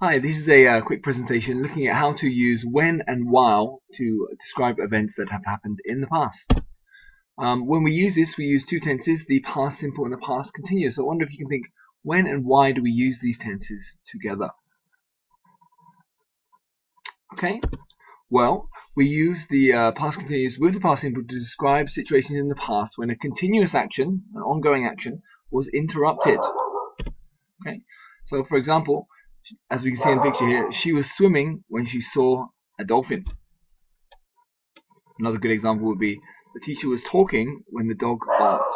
Hi, this is a quick presentation looking at how to use when and while to describe events that have happened in the past. When we use this, we use two tenses, the past simple and the past continuous. So I wonder if you can think, when and why do we use these tenses together? Okay, well, we use the past continuous with the past simple to describe situations in the past when a continuous action, an ongoing action, was interrupted. Okay, so for example, as we can see in the picture here, she was swimming when she saw a dolphin. Another good example would be the teacher was talking when the dog barked.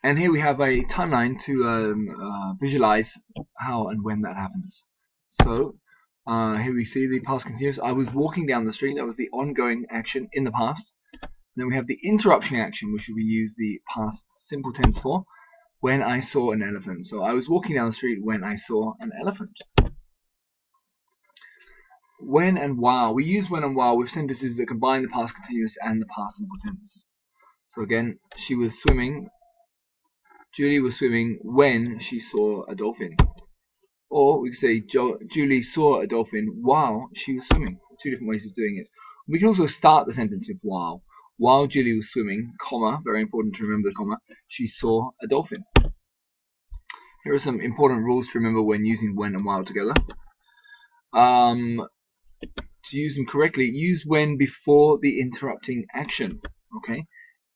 And here we have a timeline to visualize how and when that happens. So here we see the past continuous. I was walking down the street. That was the ongoing action in the past. Then we have the interruption action, which we use the past simple tense for, when I saw an elephant. So I was walking down the street when I saw an elephant. When and while. We use when and while with sentences that combine the past continuous and the past simple tense. So again, she was swimming. Julie was swimming when she saw a dolphin. Or we could say Julie saw a dolphin while she was swimming. Two different ways of doing it. We can also start the sentence with while. While Julie was swimming, comma, very important to remember the comma, she saw a dolphin. Here are some important rules to remember when using when and while together. To use them correctly, use when before the interrupting action, okay?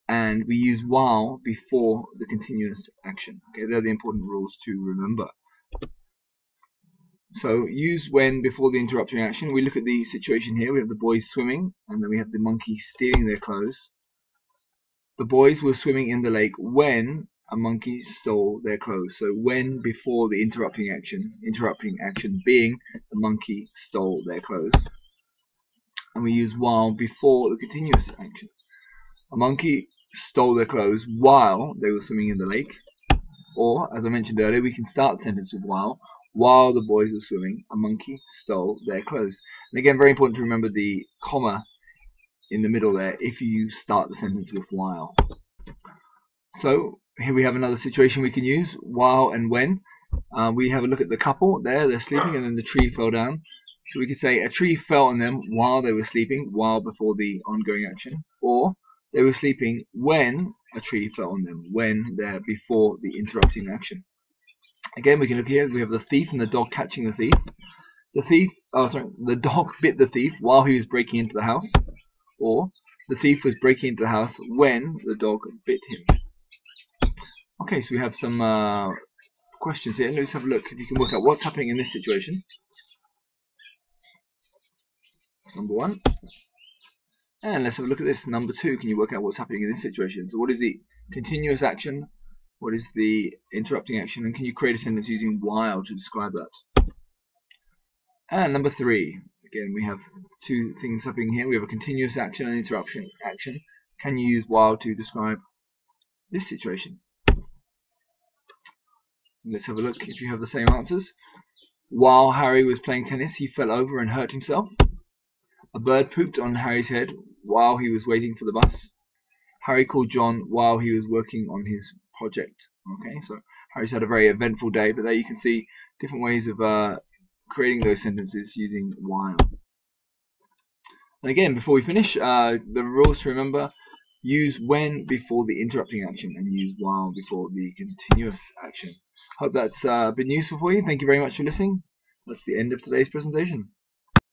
And we use while before the continuous action. Okay, they're the important rules to remember. So use when before the interrupting action. We look at the situation here. We have the boys swimming, and then we have the monkey stealing their clothes. The boys were swimming in the lake when a monkey stole their clothes. So when before the interrupting action being the monkey stole their clothes. And we use while before the continuous action. A monkey stole their clothes while they were swimming in the lake. Or, as I mentioned earlier, we can start the sentence with while the boys were swimming, a monkey stole their clothes. And again, very important to remember the comma in the middle there if you start the sentence with while. So here we have another situation we can use, while and when. We have a look at the couple there, they're sleeping, and then the tree fell down. So we could say a tree fell on them while they were sleeping, while before the ongoing action, or they were sleeping when a tree fell on them, when they're before the interrupting action. Again, we can look here, we have the thief and the dog catching the thief. The dog bit the thief while he was breaking into the house, or the thief was breaking into the house when the dog bit him. Okay, so we have some questions here. Let's have a look if you can work out what's happening in this situation. Number one. And let's have a look at this. Number two, can you work out what's happening in this situation? So what is the continuous action? What is the interrupting action? And can you create a sentence using while to describe that? And number three, again, we have two things happening here. We have a continuous action and interruption action. Can you use while to describe this situation? Let's have a look if you have the same answers. While Harry was playing tennis, he fell over and hurt himself. A bird pooped on Harry's head while he was waiting for the bus. Harry called John while he was working on his project. Okay, so Harry's had a very eventful day, but there you can see different ways of creating those sentences using while. And again, before we finish, the rules to remember: use when before the interrupting action and use while before the continuous action. Hope that's been useful for you. Thank you very much for listening. That's the end of today's presentation.